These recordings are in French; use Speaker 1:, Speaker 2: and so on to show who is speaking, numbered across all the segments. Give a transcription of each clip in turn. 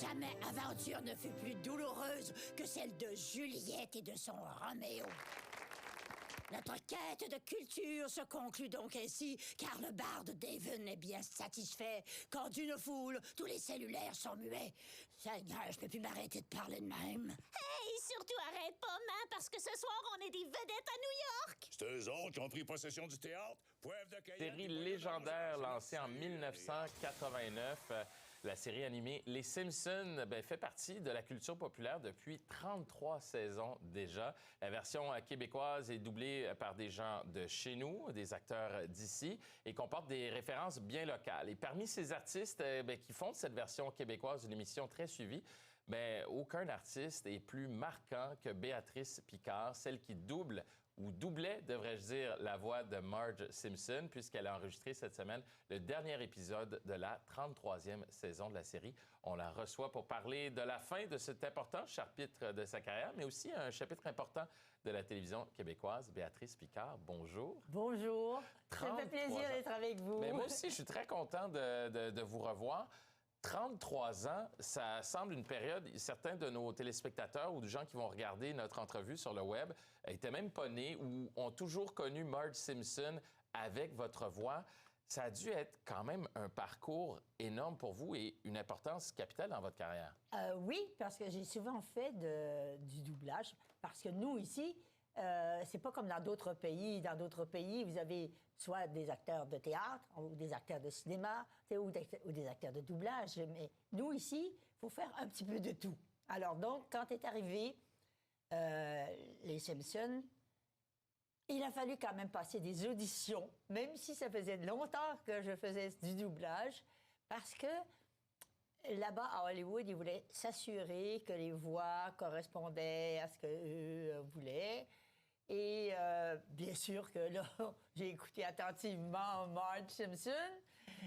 Speaker 1: Jamais aventure ne fut plus douloureuse que celle de Juliette et de son Roméo. Notre quête de culture se conclut donc ainsi, car le barde Daven est bien satisfait quand d'une foule, tous les cellulaires sont muets. Seigneur, je peux plus m'arrêter de parler de même.
Speaker 2: Hey, surtout arrête pas, man, parce que ce soir, on est des vedettes à New York!
Speaker 3: C'est eux autres qui ont pris possession du théâtre. Poivre de Cayenne...
Speaker 4: Série légendaire lancée en 1989. La série animée Les Simpsons fait partie de la culture populaire depuis 33 saisons déjà. La version québécoise est doublée par des gens de chez nous, des acteurs d'ici, et comporte des références bien locales. Et parmi ces artistes qui font de cette version québécoise une émission très suivie, aucun artiste est plus marquant que Béatrice Picard, celle qui double ou doublait, devrais-je dire, la voix de Marge Simpson, puisqu'elle a enregistré cette semaine le dernier épisode de la 33e saison de la série. On la reçoit pour parler de la fin de cet important chapitre de sa carrière, mais aussi un chapitre important de la télévision québécoise. Béatrice Picard, bonjour.
Speaker 5: Bonjour. Ça me fait plaisir d'être avec vous.
Speaker 4: Mais moi aussi, je suis très content de vous revoir. 33 ans, ça semble une période... Certains de nos téléspectateurs ou de gens qui vont regarder notre entrevue sur le web étaient même pas nés ou ont toujours connu Marge Simpson avec votre voix. Ça a dû être quand même un parcours énorme pour vous et une importance capitale dans votre carrière.
Speaker 5: Oui, parce que j'ai souvent fait du doublage. Parce que nous, ici... c'est pas comme dans d'autres pays. Dans d'autres pays, vous avez soit des acteurs de théâtre ou des acteurs de cinéma ou des acteurs de doublage. Mais nous, ici, il faut faire un petit peu de tout. Alors donc, quand est arrivé les Simpsons, il a fallu quand même passer des auditions, même si ça faisait longtemps que je faisais du doublage, parce que là-bas, à Hollywood, ils voulaient s'assurer que les voix correspondaient à ce qu'eux voulaient. Et bien sûr que là, j'ai écouté attentivement Marge Simpson.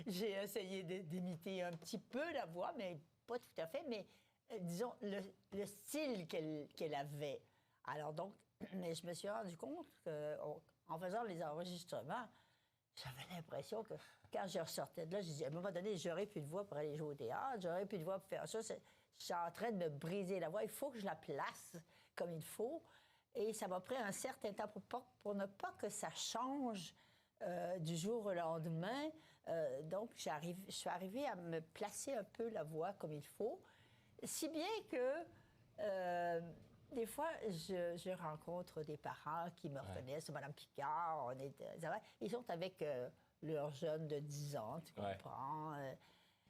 Speaker 5: J'ai essayé d'imiter un petit peu la voix, mais pas tout à fait. Mais disons, le style qu'elle avait. Alors donc, mais je me suis rendu compte qu'en faisant les enregistrements, j'avais l'impression que quand je ressortais de là, je disais, à un moment donné, j'aurais plus de voix pour aller jouer au théâtre, j'aurais plus de voix pour faire ça. Je suis en train de me briser la voix. Il faut que je la place comme il faut. Et ça m'a pris un certain temps pour ne pas que ça change du jour au lendemain. Donc, je suis arrivée à me placer un peu la voix comme il faut. Si bien que... des fois, je rencontre des parents qui me reconnaissent. Mme Picard, ils sont avec leur jeune de 10 ans, tu comprends?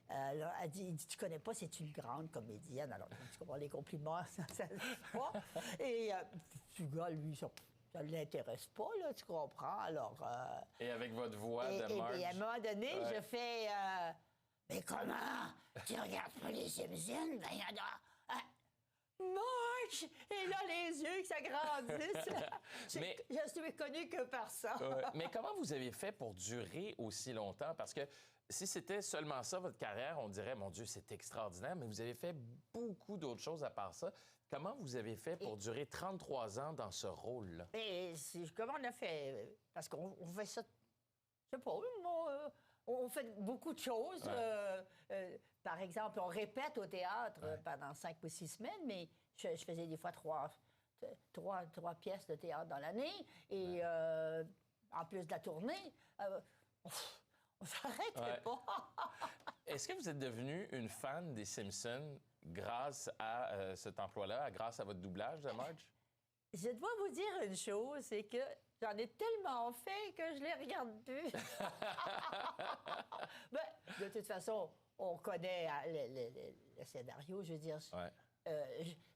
Speaker 5: Alors, elle dit, tu connais pas, c'est une grande comédienne. Alors, tu comprends, les compliments, ça se dit pas. Et ce gars, lui, ça ne l'intéresse pas, là, tu comprends? Alors...
Speaker 4: Et avec votre voix de Marge...
Speaker 5: Et à un moment donné, je fais... mais comment? Tu regardes pas les Simpsons? Ben, il y en a... Marge! Et là, les yeux qui s'agrandissent. Je suis connue que par ça.
Speaker 4: Mais comment vous avez fait pour durer aussi longtemps? Parce que si c'était seulement ça, votre carrière, on dirait, mon Dieu, c'est extraordinaire, mais vous avez fait beaucoup d'autres choses à part ça. Comment vous avez fait pour durer 33 ans dans ce rôle-là?
Speaker 5: Comment on a fait? Parce qu'on fait ça... Je sais pas, on fait beaucoup de choses. Par exemple, on répète au théâtre pendant 5 ou 6 semaines, mais je faisais des fois trois pièces de théâtre dans l'année. Et en plus de la tournée, on s'arrêtait pas.
Speaker 4: Est-ce que vous êtes devenue une fan des Simpsons grâce à cet emploi-là, grâce à votre doublage de Marge?
Speaker 5: Je dois vous dire une chose, c'est que j'en ai tellement fait que je les regarde plus. De toute façon, on connaît le scénario, je veux dire.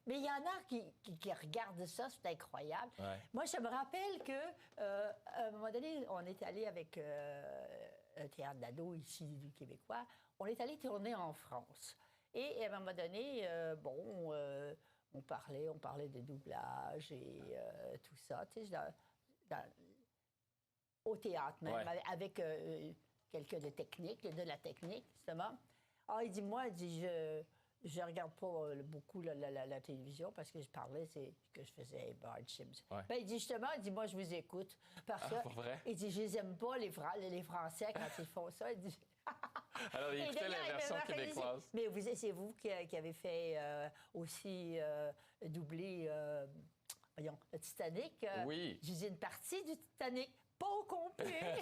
Speaker 5: Mais il y en a qui regardent ça, c'est incroyable. Moi, je me rappelle qu'à un moment donné, on est allé avec un théâtre d'ado ici du Québécois. On est allé tourner en France. Et à un moment donné, on parlait de doublage et tout ça, tu sais, au théâtre même, avec quelqu'un de technique, de la technique, justement. Ah, il dit, moi, je regarde pas beaucoup la télévision parce que je parlais, c'est que je faisais Marge Simpson. Ben, il dit, justement, moi, je vous écoute. Parce que,
Speaker 4: pour vrai?
Speaker 5: il dit, je les aime pas, les Français, quand ils font ça. Il dit...
Speaker 4: Alors,
Speaker 5: Et
Speaker 4: écoutez la
Speaker 5: d'ailleurs,
Speaker 4: version
Speaker 5: il me rappelle,
Speaker 4: québécoise.
Speaker 5: Mais c'est vous qui avez fait aussi doubler, voyons, le Titanic.
Speaker 4: Oui.
Speaker 5: J'ai dit une partie du Titanic, pas au complet.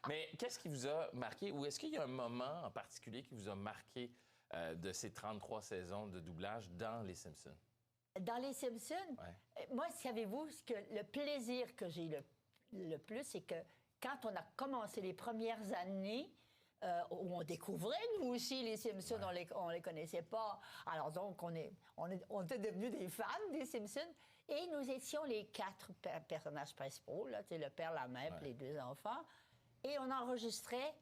Speaker 4: Mais qu'est-ce qui vous a marqué, ou est-ce qu'il y a un moment en particulier qui vous a marqué de ces 33 saisons de doublage dans Les Simpsons?
Speaker 5: Dans Les Simpsons, moi, savez-vous, ce que le plaisir que j'ai le plus, c'est que quand on a commencé les premières années, où on découvrait, nous aussi, les Simpsons, on les connaissait pas. Alors donc, on était devenus des fans des Simpsons. Et nous étions les 4 personnages principaux, là, le père, la mère, puis les 2 enfants. Et on enregistrait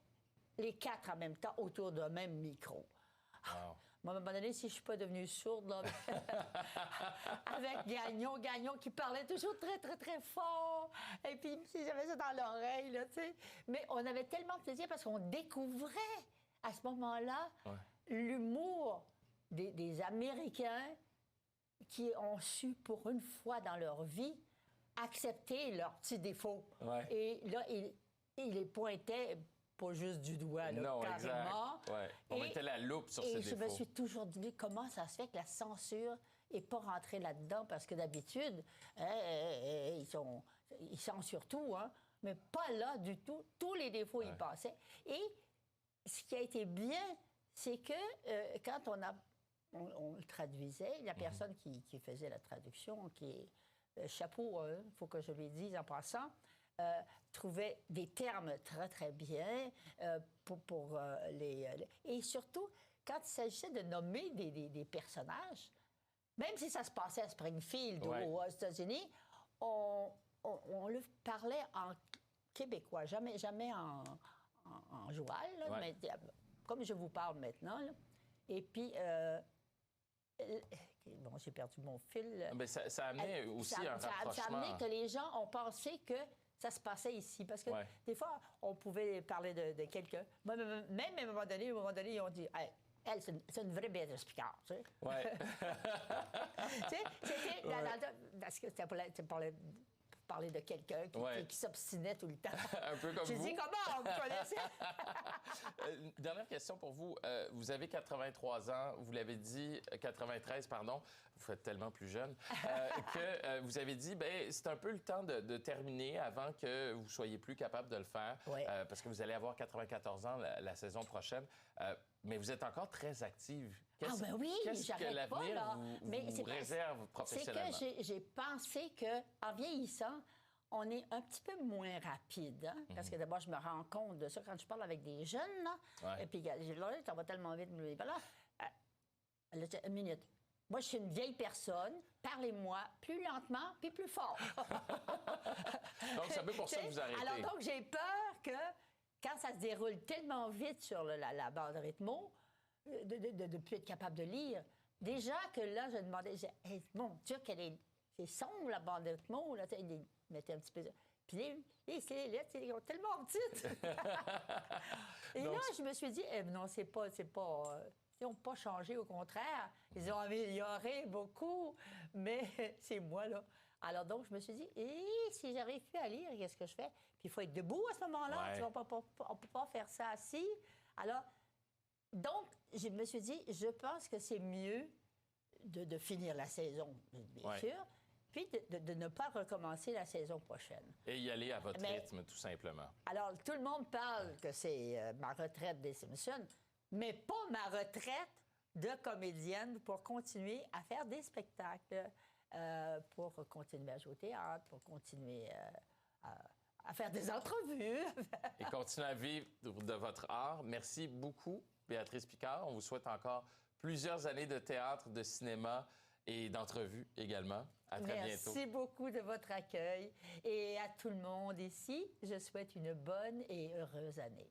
Speaker 5: les 4 en même temps autour d'un même micro.
Speaker 4: Wow.
Speaker 5: Moi, à un moment donné, si je ne suis pas devenue sourde, là, avec Gagnon qui parlait toujours très, très, très fort. Et puis, si j'avais ça dans l'oreille, là, tu sais. Mais on avait tellement de plaisir parce qu'on découvrait, à ce moment-là, l'humour des Américains qui ont su, pour une fois dans leur vie, accepter leurs petits défauts.
Speaker 4: Ouais.
Speaker 5: Et là, ils les pointaient pas juste du doigt, là,
Speaker 4: Non,
Speaker 5: carrément.
Speaker 4: exact. Ouais. On mettait la loupe sur ces
Speaker 5: Et
Speaker 4: défauts.
Speaker 5: je me suis toujours dit comment ça se fait que la censure n'est pas rentrée là-dedans, parce que d'habitude, ils censurent tout, hein, mais pas là du tout. Tous les défauts y passaient. Et ce qui a été bien, c'est que quand on le traduisait, la personne qui faisait la traduction, qui est chapeau, il faut que je lui dise en passant, trouvait des termes très, très bien pour et surtout, quand il s'agissait de nommer des personnages, même si ça se passait à Springfield ou aux États-Unis, on le parlait en québécois, jamais en joual, là, mais comme je vous parle maintenant. Là. Et puis, bon, j'ai perdu mon fil.
Speaker 4: Mais ça a amené aussi un rapprochement.
Speaker 5: Ça a amené que les gens ont pensé que ça se passait ici. Parce que des fois, on pouvait parler de quelqu'un. Même à un moment donné, ils ont dit hey, elle, c'est une vraie Béatrice Picard. Tu sais?
Speaker 4: Oui.
Speaker 5: Tu sais, c'était parce que c'était pour parler de quelqu'un qui s'obstinait tout le temps.
Speaker 4: Un peu comme vous.
Speaker 5: J'ai dit comment on me connaissait.
Speaker 4: Dernière question pour vous. Vous avez 83 ans, vous l'avez dit, 93, pardon, vous faites tellement plus jeune, que vous avez dit, ben c'est un peu le temps de terminer avant que vous soyez plus capable de le faire, parce que vous allez avoir 94 ans la saison prochaine. Mais vous êtes encore très active.
Speaker 5: Qu'est-ce
Speaker 4: que l'avenir vous réserve professionnellement?
Speaker 5: C'est que j'ai pensé qu'en vieillissant, on est un petit peu moins rapide. Hein? Parce que d'abord, je me rends compte de ça quand je parle avec des jeunes. Là, et puis, là, ça va tellement vite. Voilà. Une minute. Moi, je suis une vieille personne. Parlez-moi plus lentement puis plus fort.
Speaker 4: Donc, c'est un peu pour ça que vous arrêtez.
Speaker 5: Alors, donc, j'ai peur que quand ça se déroule tellement vite sur la bande rythmo, de ne plus être capable de lire. Déjà que là, je demandais, hey, mon Dieu, c'est sombre, la bande rythmo. Là, ils mettaient un petit peu... Puis les lettres, ils sont tellement petites. Et donc, là, je me suis dit, non, ils n'ont pas changé, au contraire. Ils ont amélioré beaucoup, mais c'est moi, là. Alors donc, je me suis dit, si j'arrive plus à lire, qu'est-ce que je fais? Puis il faut être debout à ce moment-là. On ne peut pas faire ça assis. Alors, donc, je me suis dit, je pense que c'est mieux de finir la saison, bien sûr, puis de ne pas recommencer la saison prochaine.
Speaker 4: Et y aller à votre rythme, tout simplement.
Speaker 5: Alors, tout le monde parle que c'est ma retraite des Simpsons, mais pas ma retraite de comédienne pour continuer à faire des spectacles, pour continuer à jouer au théâtre, pour continuer à faire des entrevues.
Speaker 4: Et continuer à vivre de votre art. Merci beaucoup, Béatrice Picard. On vous souhaite encore plusieurs années de théâtre, de cinéma et d'entrevues également. À très bientôt.
Speaker 5: Merci beaucoup de votre accueil. Et à tout le monde ici, je souhaite une bonne et heureuse année.